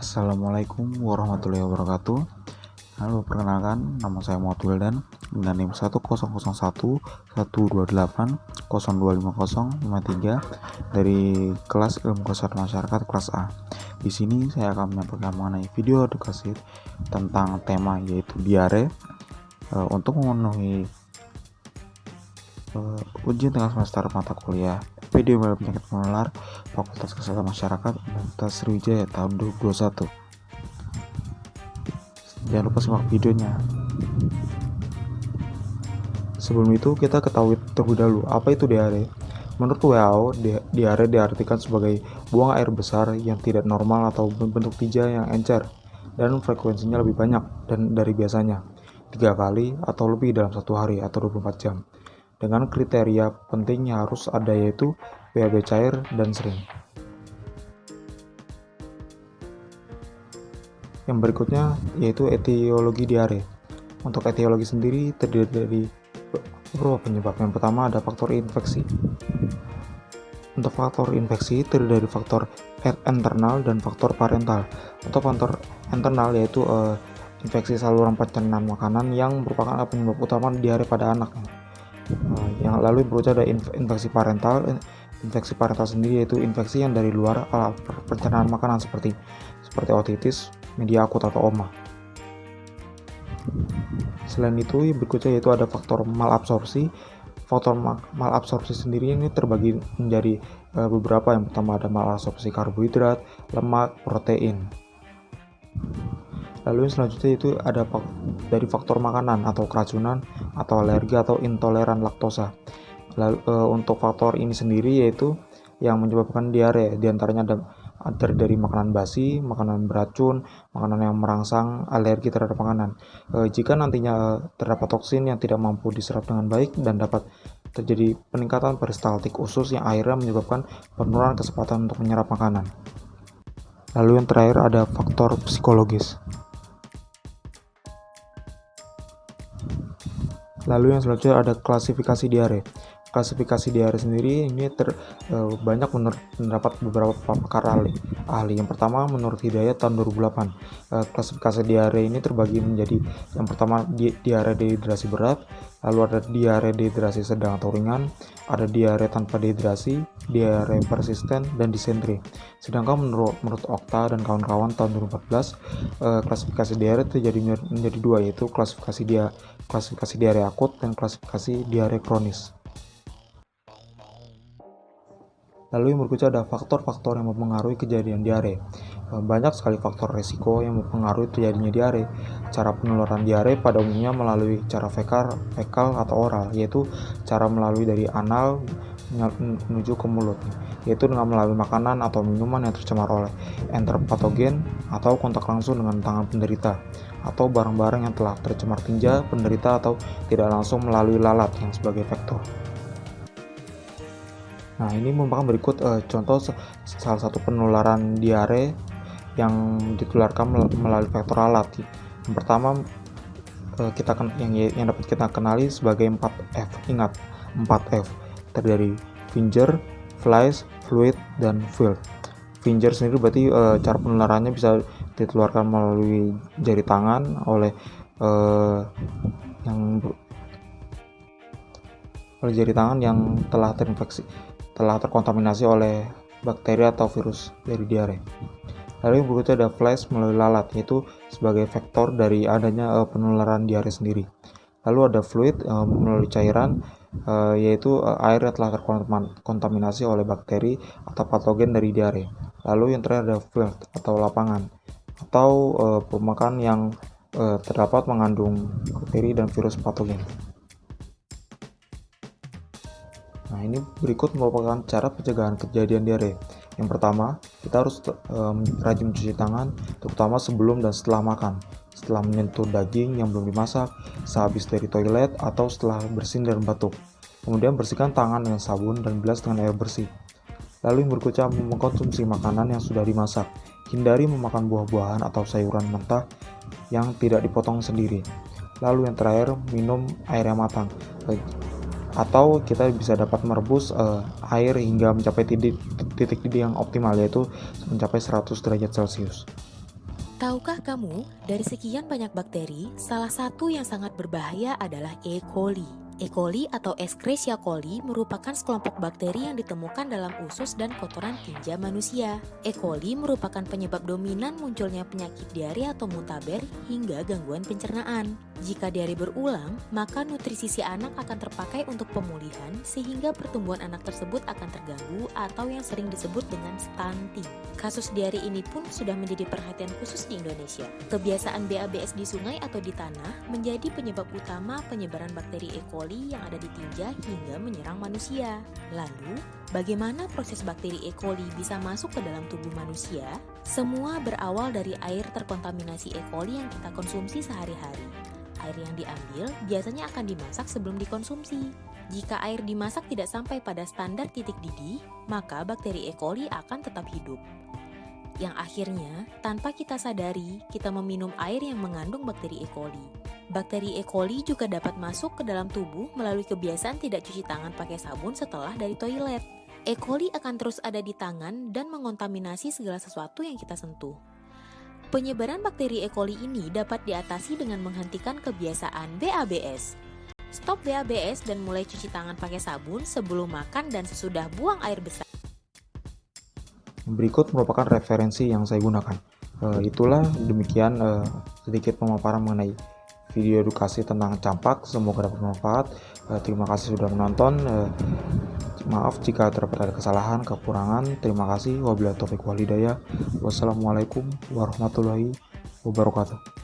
Assalamualaikum warahmatullahi wabarakatuh. Halo, perkenalkan, nama saya Muhammad Wildan dengan NIM 1001128025053 dari kelas Ilmu Kesehatan Masyarakat kelas A. Di sini saya akan menyampaikan mengenai video edukasi tentang tema yaitu diare untuk memenuhi ujian tengah semester mata kuliah epidemiologi penyakit menular Fakultas Kesehatan Masyarakat Universitas Sriwijaya tahun 2021. Jangan lupa simak videonya. Sebelum itu kita ketahui terlebih dahulu apa itu diare. Menurut WHO, diare diartikan sebagai buang air besar yang tidak normal atau bentuk tija yang encer dan frekuensinya lebih banyak dari biasanya, 3 kali atau lebih dalam 1 hari atau 24 jam. Dengan kriteria penting yang harus ada yaitu pH cair dan sering. Yang berikutnya yaitu etiologi diare. Untuk etiologi sendiri terdiri dari beberapa penyebab. Yang pertama ada faktor infeksi. Untuk faktor infeksi terdiri dari faktor internal dan faktor parental. Untuk faktor internal yaitu infeksi saluran pencernaan makanan yang merupakan penyebab utama diare pada anak. Yang lalu berikutnya ada infeksi parental. Infeksi parental sendiri yaitu infeksi yang dari luar alat pencernaan makanan seperti otitis media akut atau OMA. Selain itu, yang berikutnya yaitu ada faktor malabsorpsi. Faktor malabsorpsi sendiri ini terbagi menjadi beberapa. Yang pertama ada malabsorpsi karbohidrat, lemak, protein. Lalu yang selanjutnya itu ada dari faktor makanan atau keracunan atau alergi atau intoleran laktosa. Lalu untuk faktor ini sendiri yaitu yang menyebabkan diare, diantaranya ada dari makanan basi, makanan beracun, makanan yang merangsang alergi terhadap makanan. Jika nantinya terdapat toksin yang tidak mampu diserap dengan baik dan dapat terjadi peningkatan peristaltik usus yang akhirnya menyebabkan penurunan kesempatan untuk menyerap makanan. Lalu yang terakhir ada faktor psikologis. Lalu yang selanjutnya ada klasifikasi diare. Klasifikasi diare sendiri ini banyak mendapat beberapa pakar ahli. Yang pertama menurut Hidayat tahun 2008. Klasifikasi diare ini terbagi menjadi yang pertama diare dehidrasi berat, lalu ada diare dehidrasi sedang atau ringan, ada diare tanpa dehidrasi, diare persisten, dan disentri. Sedangkan menurut Okta dan kawan-kawan tahun 2014, klasifikasi diare terjadi menjadi dua, yaitu klasifikasi diare akut dan klasifikasi diare kronis. Lalu yang berikutnya ada faktor-faktor yang mempengaruhi kejadian diare. Banyak sekali faktor resiko yang mempengaruhi terjadinya diare. Cara penularan diare pada umumnya melalui cara fekal atau oral, yaitu cara melalui dari anal menuju ke mulut, yaitu dengan melalui makanan atau minuman yang tercemar oleh enter patogen atau kontak langsung dengan tangan penderita, atau barang-barang yang telah tercemar tinja penderita, atau tidak langsung melalui lalat yang sebagai vektor. Nah, ini merupakan berikut contoh salah satu penularan diare yang ditularkan melalui vektor alat. Yang pertama yang dapat kita kenali sebagai 4F. Ingat, 4F terdiri dari finger, flies, fluid, dan field. Finger sendiri berarti cara penularannya bisa ditularkan melalui jari tangan oleh jari tangan yang telah terkontaminasi oleh bakteri atau virus dari diare. Lalu yang berikutnya ada flies melalui lalat, yaitu sebagai vektor dari adanya penularan diare sendiri. Lalu ada fluid melalui cairan, yaitu air yang telah terkontaminasi oleh bakteri atau patogen dari diare. Lalu yang terakhir ada field atau lapangan, atau pemakan yang terdapat mengandung bakteri dan virus patogen. Nah, ini berikut merupakan cara pencegahan kejadian diare. Yang pertama, kita harus rajin mencuci tangan, terutama sebelum dan setelah makan, setelah menyentuh daging yang belum dimasak, sehabis dari toilet, atau setelah bersin dan batuk. Kemudian bersihkan tangan dengan sabun dan bilas dengan air bersih. Lalu yang berikutnya mengkonsumsi makanan yang sudah dimasak. Hindari memakan buah-buahan atau sayuran mentah yang tidak dipotong sendiri. Lalu yang terakhir, minum air yang matang. Atau kita bisa dapat merebus air hingga mencapai titik didih yang optimal, yaitu mencapai 100 derajat Celcius. Tahukah kamu, dari sekian banyak bakteri, salah satu yang sangat berbahaya adalah E. coli. E. coli atau Escherichia coli merupakan sekelompok bakteri yang ditemukan dalam usus dan kotoran tinja manusia. E. coli merupakan penyebab dominan munculnya penyakit diare atau muntaber hingga gangguan pencernaan. Jika diare berulang, maka nutrisi si anak akan terpakai untuk pemulihan sehingga pertumbuhan anak tersebut akan terganggu atau yang sering disebut dengan stunting. Kasus diare ini pun sudah menjadi perhatian khusus di Indonesia. Kebiasaan BABS di sungai atau di tanah menjadi penyebab utama penyebaran bakteri E. coli yang ada di tinja hingga menyerang manusia. Lalu, bagaimana proses bakteri E. coli bisa masuk ke dalam tubuh manusia? Semua berawal dari air terkontaminasi E. coli yang kita konsumsi sehari-hari. Air yang diambil biasanya akan dimasak sebelum dikonsumsi. Jika air dimasak tidak sampai pada standar titik didih, maka bakteri E. coli akan tetap hidup. Yang akhirnya, tanpa kita sadari, kita meminum air yang mengandung bakteri E. coli. Bakteri E. coli juga dapat masuk ke dalam tubuh melalui kebiasaan tidak cuci tangan pakai sabun setelah dari toilet. E. coli akan terus ada di tangan dan mengontaminasi segala sesuatu yang kita sentuh. Penyebaran bakteri E. coli ini dapat diatasi dengan menghentikan kebiasaan BABS. Stop BABS dan mulai cuci tangan pakai sabun sebelum makan dan sesudah buang air besar. Berikut merupakan referensi yang saya gunakan. Itulah demikian sedikit pemaparan mengenai video edukasi tentang campak. Semoga dapat bermanfaat. Terima kasih sudah menonton. Maaf jika terdapat ada kesalahan, kekurangan. Terima kasih. Wabillahi taufiq wal hidayah. Wassalamualaikum warahmatullahi wabarakatuh.